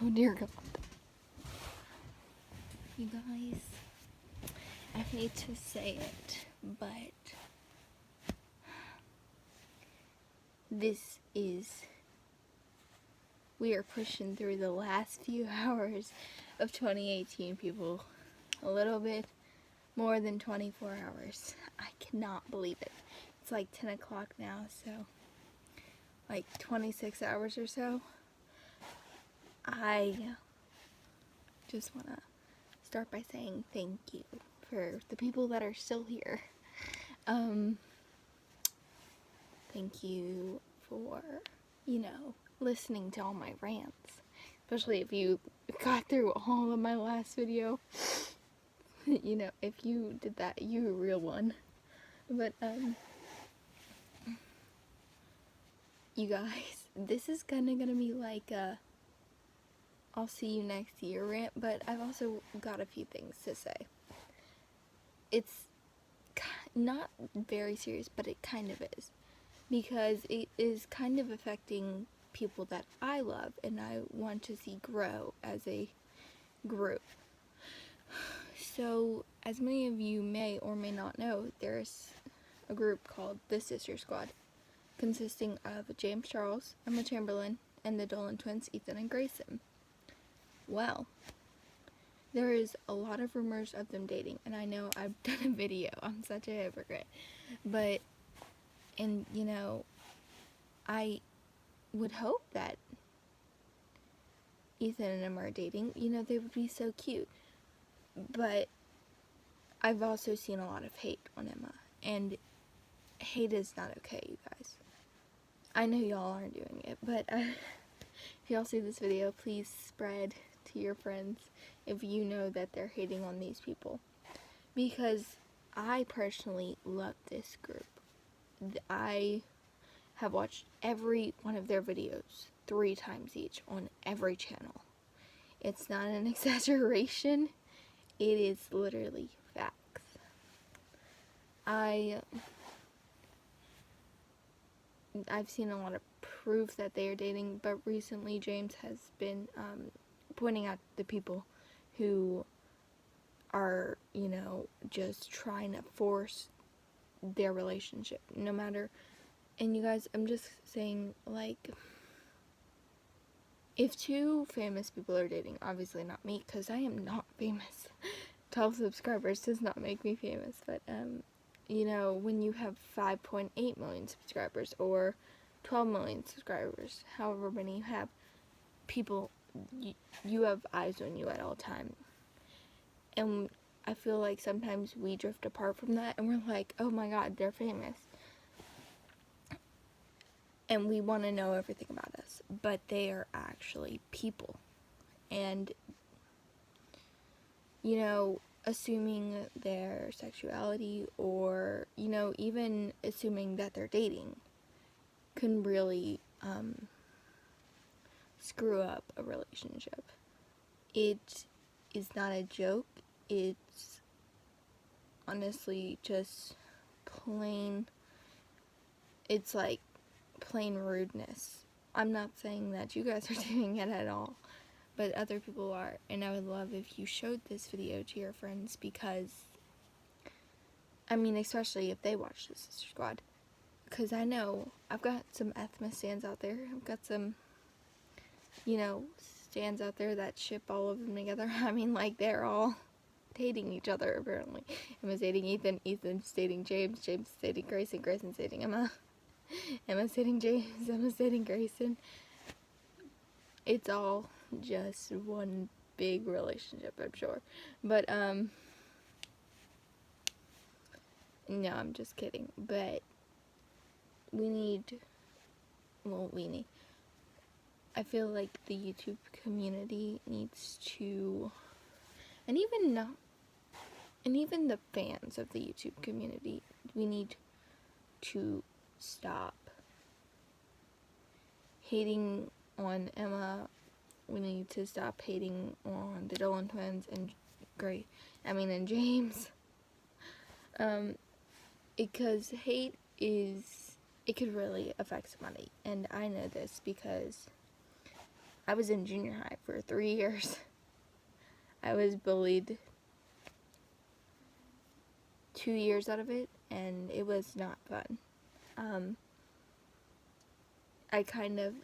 Oh dear God. You guys, I hate to say it, but we are pushing through the last few hours of 2018, people. A little bit more than 24 hours. I cannot believe it. It's like 10 o'clock now, so like 26 hours or so. I just want to start by saying thank you for the people that are still here. Thank you for, listening to all my rants. Especially if you got through all of my last video. If you did that, you're a real one. But, you guys, this is kinda gonna be like a I'll see you next year rant, but I've also got a few things to say. It's not very serious, but it kind of is. Because it is kind of affecting people that I love and I want to see grow as a group. So, as many of you may or may not know, there's a group called the Sister Squad, consisting of James Charles, Emma Chamberlain, and the Dolan twins, Ethan and Grayson. Well, there is a lot of rumors of them dating, and I know I've done a video, I'm such a hypocrite, but, and I would hope that Ethan and Emma are dating, they would be so cute, but I've also seen a lot of hate on Emma, and hate is not okay, you guys. I know y'all aren't doing it, but if y'all see this video, please spread to your friends if you know that they're hating on these people, because I personally love this group. I have watched every one of their videos 3 times each on every channel. It's not an exaggeration, it is literally facts. I've seen a lot of proof that they are dating, but recently James has been pointing out the people who are, just trying to force their relationship, no matter. And you guys, I'm just saying, like, if 2 famous people are dating, obviously not me, because I am not famous. 12 subscribers does not make me famous, but, when you have 5.8 million subscribers, or 12 million subscribers, however many you have, people, you have eyes on you at all times. And I feel like sometimes we drift apart from that, and we're like, oh my god, they're famous. And we want to know everything about us, but they are actually people. And, assuming their sexuality, or, even assuming that they're dating, can really screw up a relationship. It is not a joke. It's honestly just plain, it's like plain rudeness. I'm not saying that you guys are doing it at all, but other people are, and I would love if you showed this video to your friends, because, especially if they watch the Sister Squad, because I know I've got some Ethma stands out there, I've got some, stands out there that ship all of them together. They're all dating each other, apparently. Emma's dating Ethan, Ethan's dating James, James is dating Grayson, Grayson's dating Emma, Emma's dating James, Emma's dating Grayson. It's all just one big relationship, I'm sure. But, no, I'm just kidding. But I feel like the YouTube community needs to, and even the fans of the YouTube community, we need to stop hating on Emma. We need to stop hating on the Dolan twins and James. Because hate it could really affect somebody. And I know this because I was in junior high for 3 years. I was bullied 2 years out of it, and it was not fun. I kind of,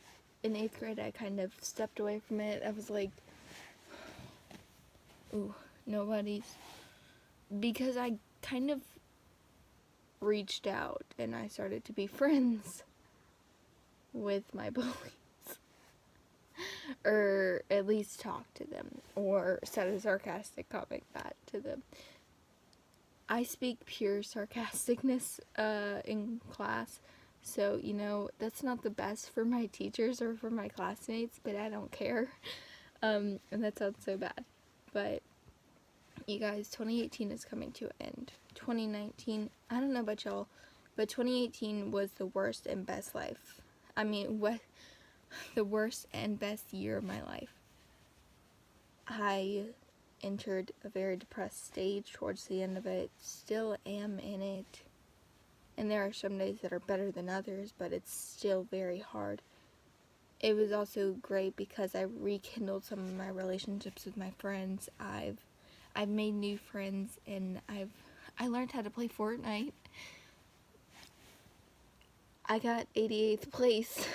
in 8th grade, I kind of stepped away from it. I was like, ooh, nobody's, because I kind of reached out and I started to be friends with my bullies. Or at least talk to them, or said a sarcastic comment back to them. I speak pure sarcasticness in class, so, you know, that's not the best for my teachers or for my classmates, but I don't care. And that sounds so bad. But, you guys, 2018 is coming to an end. 2019, I don't know about y'all, but 2018 was the worst and best life. I mean, the worst and best year of my life. I entered a very depressed stage towards the end of it. Still am in it. And there are some days that are better than others, but it's still very hard. It was also great because I rekindled some of my relationships with my friends. I've made new friends, and I learned how to play Fortnite. I got 88th place,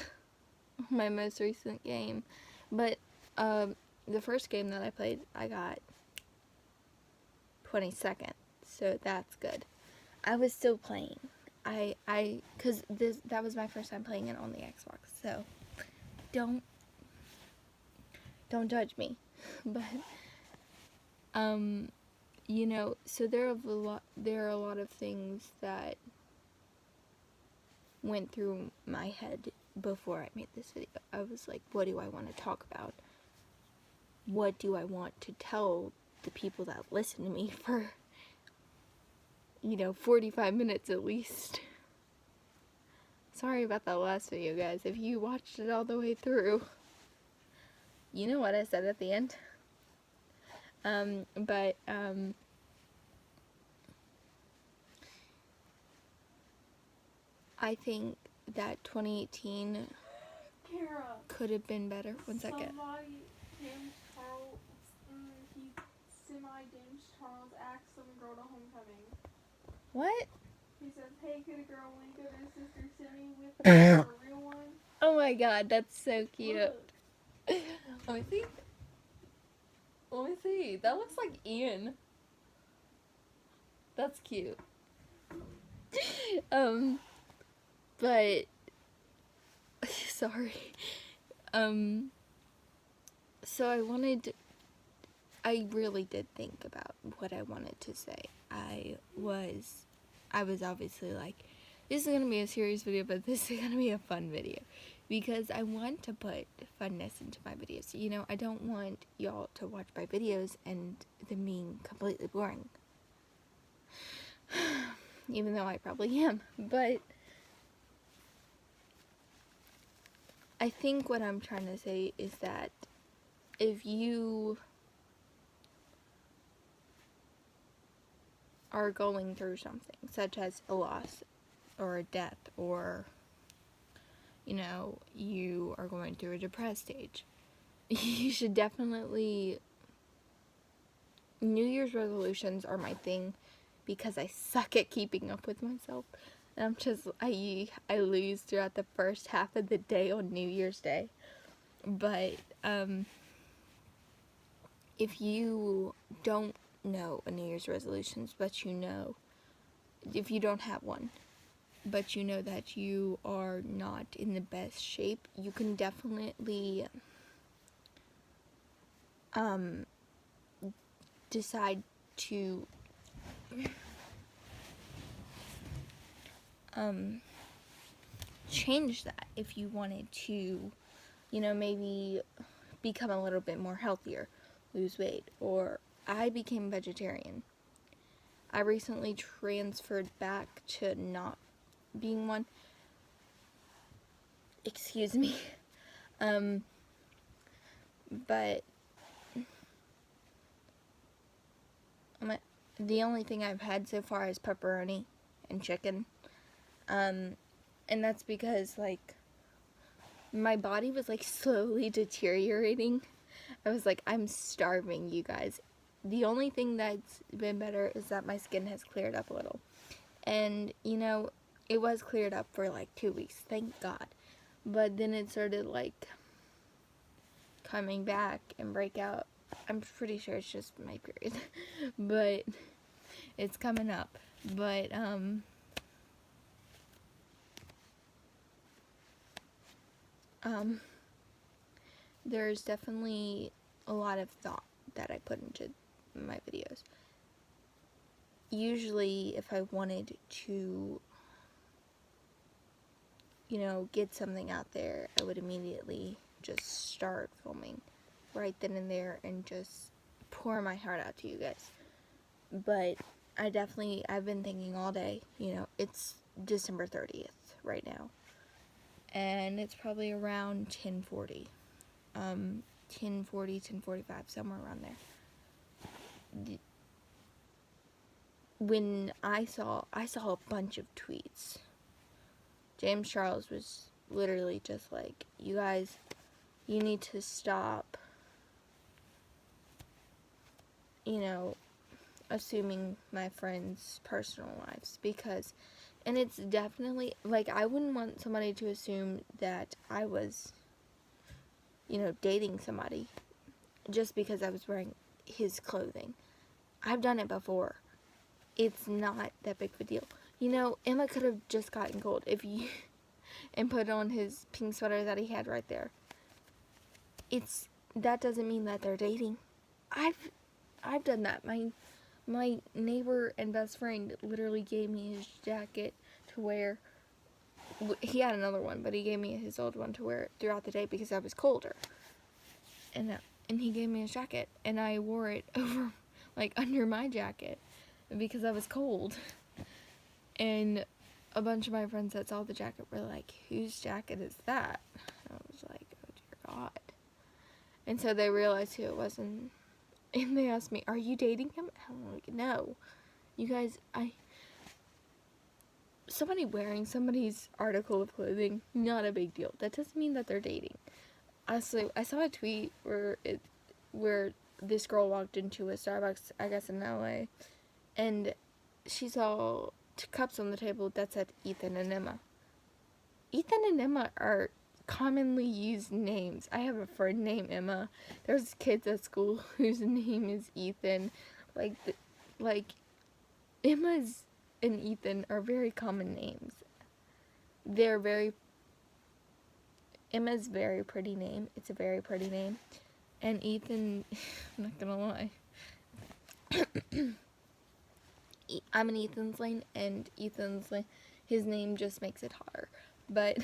my most recent game. But the first game that I played, I got 22nd, so that's good. I was still playing. Cause that was my first time playing it on the Xbox, so don't judge me. But you know, so there are a lot of things that went through my head before I made this video. I was like, what do I want to talk about? What do I want to tell the people that listen to me for, 45 minutes at least? Sorry about that last video, guys. If you watched it all the way through, you know what I said at the end. I think that 2018 could have been better. One second. James Charles asked some girl to homecoming. What? He says, hey, could a girl link up his sister Simi with a real one? Oh my god, that's so cute. Let me see. That looks like Ian. That's cute. But sorry. So I really did think about what I wanted to say. I was obviously like, this is going to be a serious video, but this is going to be a fun video. Because I want to put funness into my videos. I don't want y'all to watch my videos and them being completely boring. Even though I probably am. But I think what I'm trying to say is that if you are going through something, such as a loss or a death, or you are going through a depressed stage, you should definitely, New Year's resolutions are my thing because I suck at keeping up with myself. And I lose throughout the first half of the day on New Year's Day. But if you don't know a New Year's resolutions, but if you don't have one, but you know that you are not in the best shape, you can definitely decide to change that if you wanted to, maybe become a little bit more healthier, lose weight, or I became vegetarian. I recently transferred back to not being one. Excuse me. But the only thing I've had so far is pepperoni and chicken. And that's because, my body was like slowly deteriorating. I was like, I'm starving, you guys. The only thing that's been better is that my skin has cleared up a little. And, you know, it was cleared up for like 2 weeks, thank God. But then it started like coming back and break out. I'm pretty sure it's just my period. But it's coming up. But, there's definitely a lot of thought that I put into my videos. Usually, if I wanted to, you know, get something out there, I would immediately just start filming right then and there and just pour my heart out to you guys. But I've been thinking all day, you know, it's December 30th right now. And it's probably around 10:40. 10:40, 10:45, somewhere around there. When I saw a bunch of tweets. James Charles was literally just like, you guys, you need to stop, you know, assuming my friends' personal lives, because, and it's definitely, like, I wouldn't want somebody to assume that I was, you know, dating somebody just because I was wearing his clothing. I've done it before. It's not that big of a deal. You know, Emma could have just gotten cold and put on his pink sweater that he had right there. That doesn't mean that they're dating. I've done that. My neighbor and best friend literally gave me his jacket to wear. He had another one, but he gave me his old one to wear throughout the day because I was colder. And he gave me his jacket, and I wore it over, like, under my jacket because I was cold. And a bunch of my friends that saw the jacket were like, whose jacket is that? And I was like, oh dear God. And so they realized who it was, and they asked me, are you dating him? And I'm like, no. You guys, somebody wearing somebody's article of clothing, not a big deal. That doesn't mean that they're dating. Honestly, I saw a tweet where this girl walked into a Starbucks, I guess in LA, and she saw cups on the table that said Ethan and Emma. Ethan and Emma are commonly used names. I have a friend named Emma. There's kids at school whose name is Ethan. Like Emma's and Ethan are very common names. Emma's very pretty name. It's a very pretty name. And Ethan, I'm not gonna lie. I'm in Ethan's lane, and Ethan's lane, his name just makes it hotter. But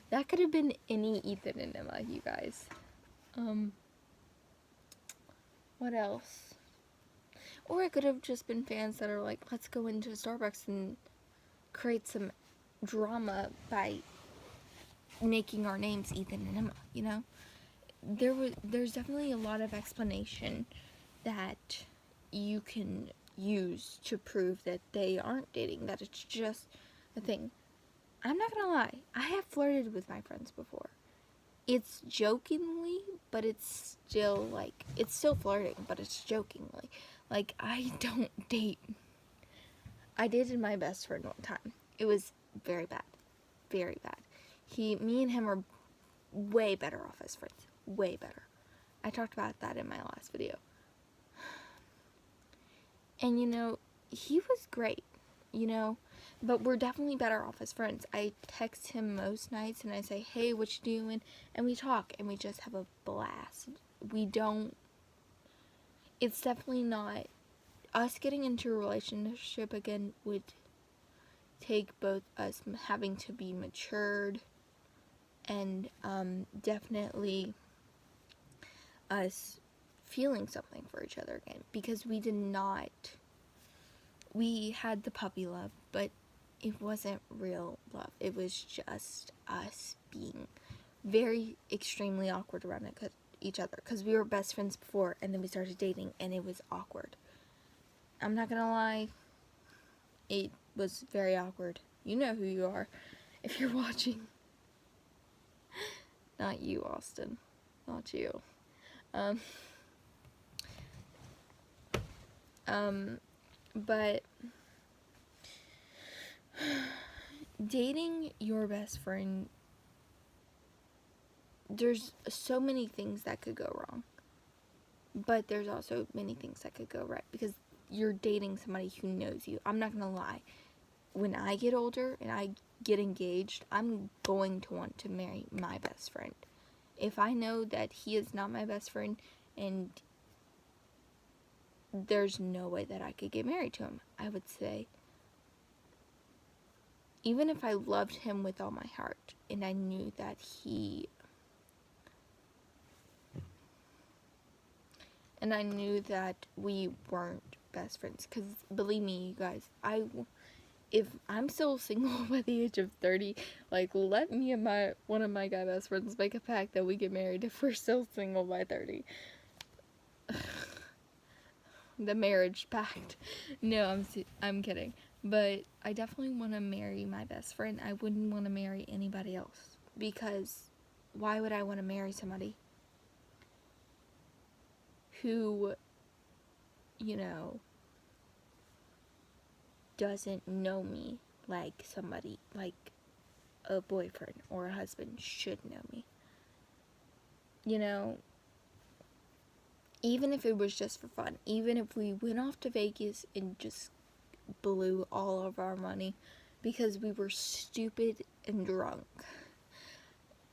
that could have been any Ethan and Emma, you guys. What else? Or it could have just been fans that are like, let's go into Starbucks and create some drama by making our names Ethan and Emma, you know? There's definitely a lot of explanation that you can use to prove that they aren't dating, that it's just a thing. I'm not gonna lie, I have flirted with my friends before. It's jokingly, but it's still flirting, but it's jokingly. Like, I don't date. I dated my best friend one time. It was very bad. Very bad. Me and him are way better off as friends. Way better. I talked about that in my last video. And, you know, he was great, you know, but we're definitely better off as friends. I text him most nights and I say, hey, what you doing? And we talk and we just have a blast. It's definitely not, us getting into a relationship again would take both us having to be matured and definitely us feeling something for each other again, because we had the puppy love, but it wasn't real love. It was just us being very extremely awkward around each other, because we were best friends before and then we started dating and it was awkward. I'm not gonna lie, it was very awkward. You know who you are if you're watching. Not you, Austin. Not you. But dating your best friend, there's so many things that could go wrong. But there's also many things that could go right because you're dating somebody who knows you. I'm not gonna lie. When I get older and I get engaged, I'm going to want to marry my best friend. If I know that he is not my best friend and there's no way that I could get married to him, I would say, even if I loved him with all my heart and I knew that we weren't best friends, because believe me, you guys, if I'm still single by the age of 30, like, let me and one of my guy best friends make a pact that we get married if we're still single by 30. The marriage pact. No, I'm kidding. But I definitely want to marry my best friend. I wouldn't want to marry anybody else, because why would I want to marry somebody who, doesn't know me like somebody, like a boyfriend or a husband should know me? Even if it was just for fun, even if we went off to Vegas and just blew all of our money because we were stupid and drunk,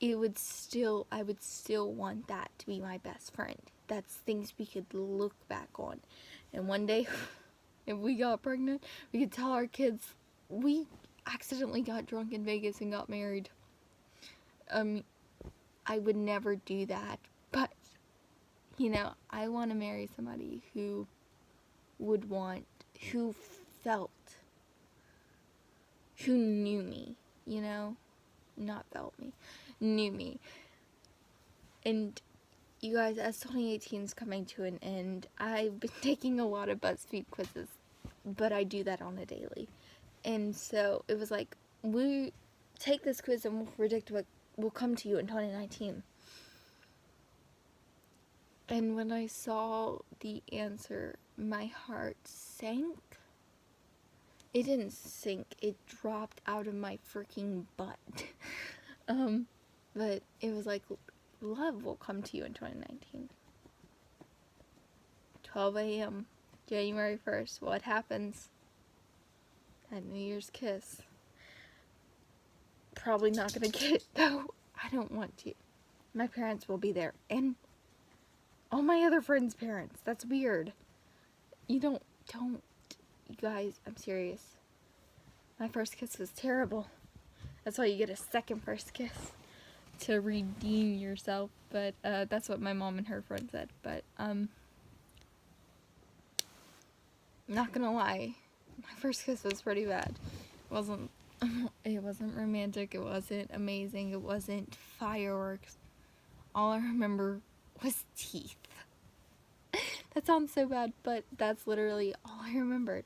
I would still want that to be my best friend. That's things we could look back on. And one day, if we got pregnant, we could tell our kids, we accidentally got drunk in Vegas and got married. I would never do that, but, I want to marry somebody who knew me, not felt me, knew me. And you guys, as 2018 is coming to an end, I've been taking a lot of BuzzFeed quizzes, but I do that on a daily. And so it was like, we take this quiz and we'll predict what will come to you in 2019. And when I saw the answer, my heart sank. It didn't sink, it dropped out of my freaking butt. But it was like, love will come to you in 2019. 12 a.m., January 1st. What happens? That New Year's kiss. Probably not gonna get it, though. I don't want to. My parents will be there. And all my other friends' parents. That's weird. You guys, I'm serious. My first kiss was terrible. That's why you get a second first kiss, to redeem yourself. But that's what my mom and her friend said. But not gonna lie, my first kiss was pretty bad. It wasn't romantic, it wasn't amazing, it wasn't fireworks. All I remember was teeth. That sounds so bad, but that's literally all I remembered.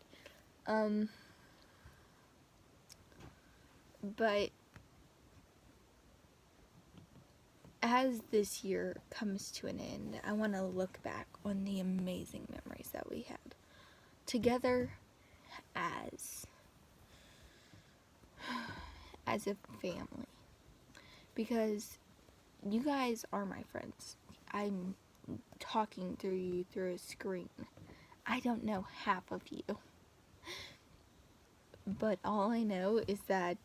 But as this year comes to an end, I want to look back on the amazing memories that we had together as a family, because you guys are my friends. I'm talking through you through a screen. I don't know half of you, but all I know is that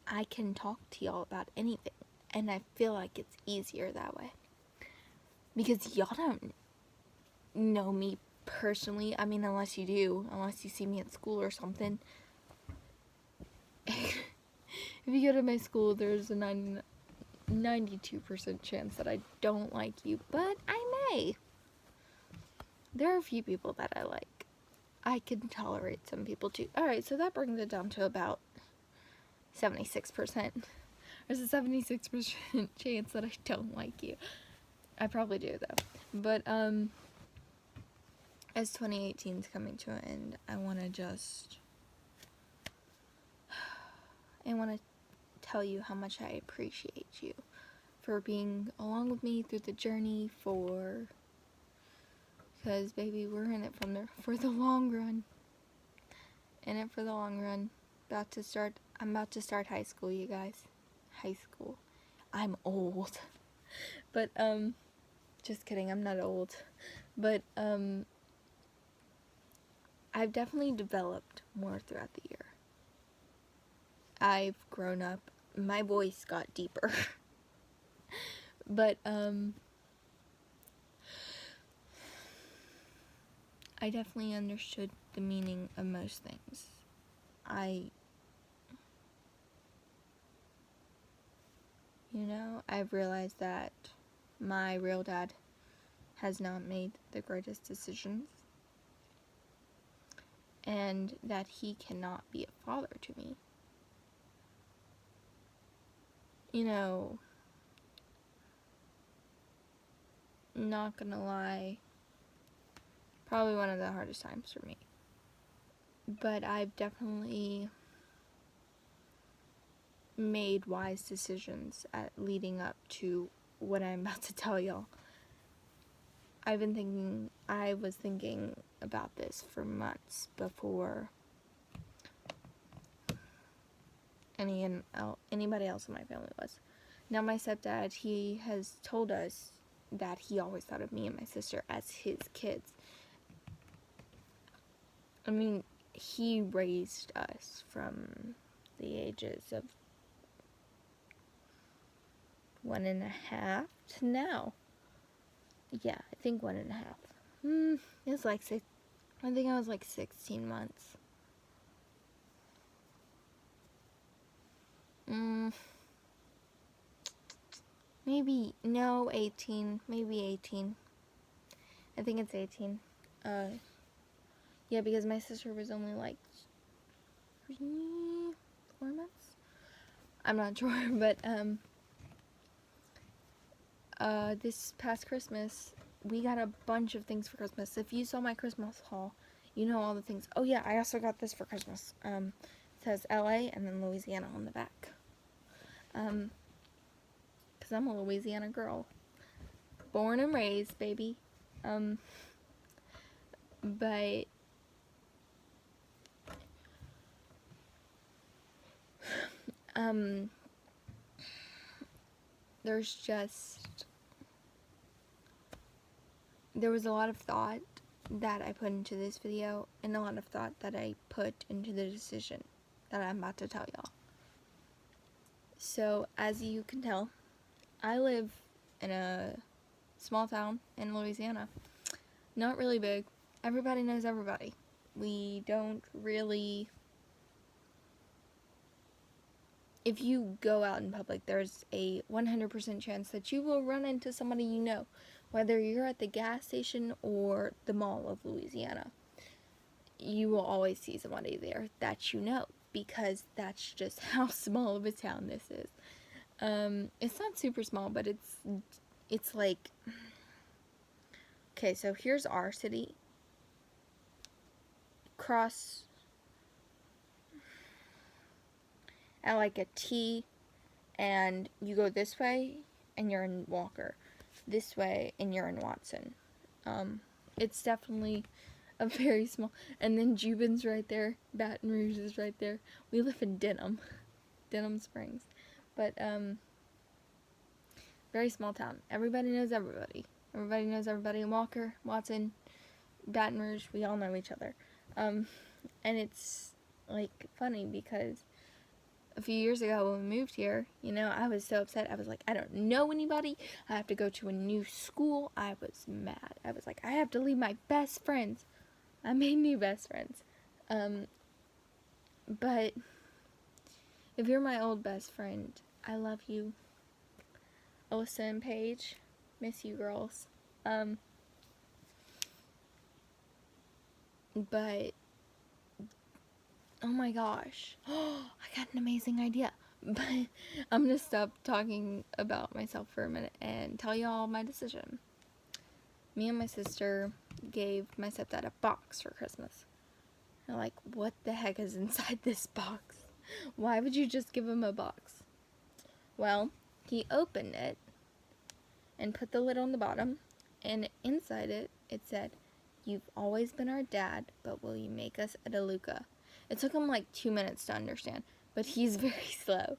I can talk to y'all about anything, and I feel like it's easier that way, because y'all don't know me personally. I mean, unless you do, unless you see me at school or something. If you go to my school, there's a 92% chance that I don't like you, but I may. There are a few people that I like. I can tolerate some people too. Alright, so that brings it down to about 76%. There's a 76% chance that I don't like you. I probably do, though. But, as 2018 is coming to an end, I want to tell you how much I appreciate you for being along with me through the journey because baby, we're in it for the long run. In it for the long run. I'm about to start high school, you guys. High school. I'm old. But, just kidding, I'm not old. But, I've definitely developed more throughout the year. I've grown up. My voice got deeper. But, I definitely understood the meaning of most things. I've realized that my real dad has not made the greatest decisions, and that he cannot be a father to me. Not gonna lie, probably one of the hardest times for me. But I've definitely made wise decisions leading up to what I'm about to tell y'all. I was thinking about this for months before anybody else in my family was. Now my stepdad, he has told us that he always thought of me and my sister as his kids. I mean, he raised us from the ages of 1.5 to now. Yeah, I think 1.5. It's like I think I was like 16 months. Maybe, no, 18. Maybe 18. I think it's 18. Yeah, because my sister was only like 4 months? I'm not sure, but, this past Christmas, we got a bunch of things for Christmas. If you saw my Christmas haul, you know all the things. Oh yeah, I also got this for Christmas. It says LA and then Louisiana on the back. Because I'm a Louisiana girl. Born and raised, baby. But there was a lot of thought that I put into this video, and a lot of thought that I put into the decision that I'm about to tell y'all. So, as you can tell, I live in a small town in Louisiana. Not really big. Everybody knows everybody. We don't really... If you go out in public, there's a 100% chance that you will run into somebody you know, whether you're at the gas station or the Mall of Louisiana. You will always see somebody there that you know, because that's just how small of a town this is. It's not super small, but it's like... Okay, so here's our city. Cross at like a T, and you go this way and you're in Walker, this way and you're in Watson. It's definitely a very small, and then Jubin's right there, Baton Rouge is right there. We live in Denham Springs, but very small town. Everybody knows everybody. Everybody knows everybody in Walker, Watson, Baton Rouge. We all know each other. And it's like funny because a few years ago when we moved here, I was so upset. I was like, I don't know anybody. I have to go to a new school. I was mad. I was like, I have to leave my best friends. I made new best friends. But if you're my old best friend, I love you. Alyssa and Paige, miss you girls. But oh my gosh, I got an amazing idea. But I'm gonna stop talking about myself for a minute and tell y'all my decision. Me and my sister gave my stepdad a box for Christmas. And like, what the heck is inside this box? Why would you just give him a box? Well, he opened it and put the lid on the bottom, and inside it, it said, "You've always been our dad, but will you make us a DeLuca?" It took him like 2 minutes to understand, but he's very slow.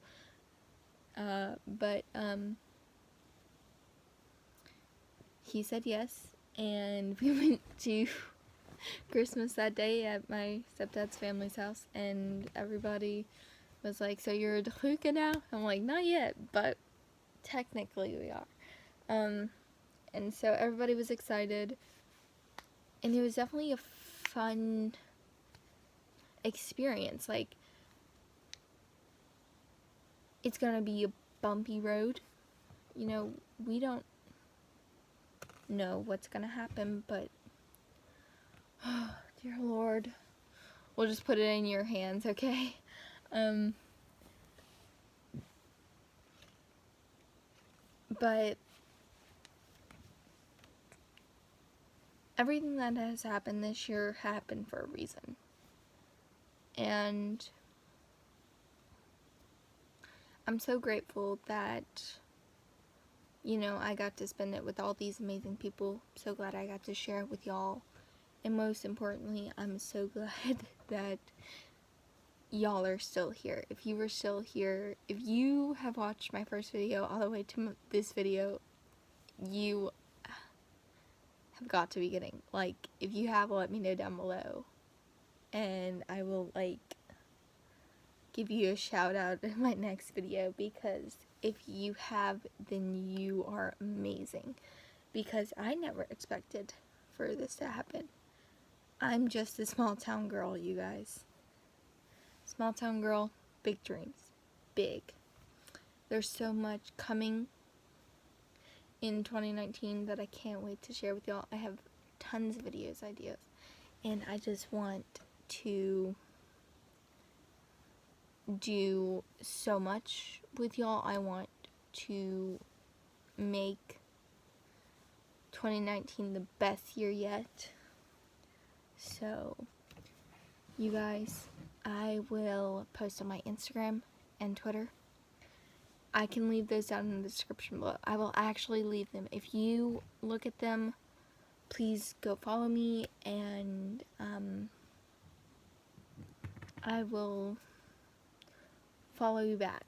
He said yes, and we went to Christmas that day at my stepdad's family's house, and everybody was like, "So you're a DeLuca now?" I'm like, "Not yet, but technically we are." And so everybody was excited, and it was definitely a fun experience. Like, it's gonna be a bumpy road. You know, we don't know what's gonna happen, but oh, dear Lord, we'll just put it in your hands, okay? But everything that has happened this year happened for a reason. And I'm so grateful that, you know, I got to spend it with all these amazing people. So glad I got to share it with y'all. And most importantly, I'm so glad that y'all are still here. If you were still here, if you have watched my first video all the way to this video, you have got to be kidding. Like, if you have, let me know down below, and I will, like, give you a shout out in my next video, because if you have, then you are amazing, because I never expected for this to happen. I'm just a small town girl, you guys. Small town girl, big dreams. Big. There's so much coming in 2019 that I can't wait to share with y'all. I have tons of videos, ideas, and I just want to do so much with y'all. I want to make 2019 the best year yet. So, you guys, I will post on my Instagram and Twitter. I can leave those down in the description below. I will actually leave them. If you look at them, please go follow me, and I will follow you back.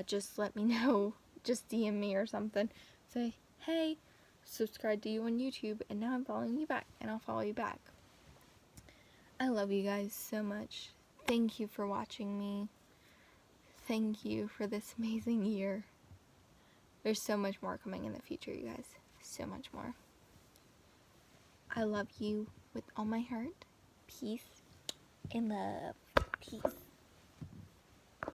Just let me know. Just DM me or something. Say, "Hey, subscribe to you on YouTube, and now I'm following you back," and I'll follow you back. I love you guys so much. Thank you for watching me. Thank you for this amazing year. There's so much more coming in the future, you guys. So much more. I love you with all my heart. Peace and love. Peace.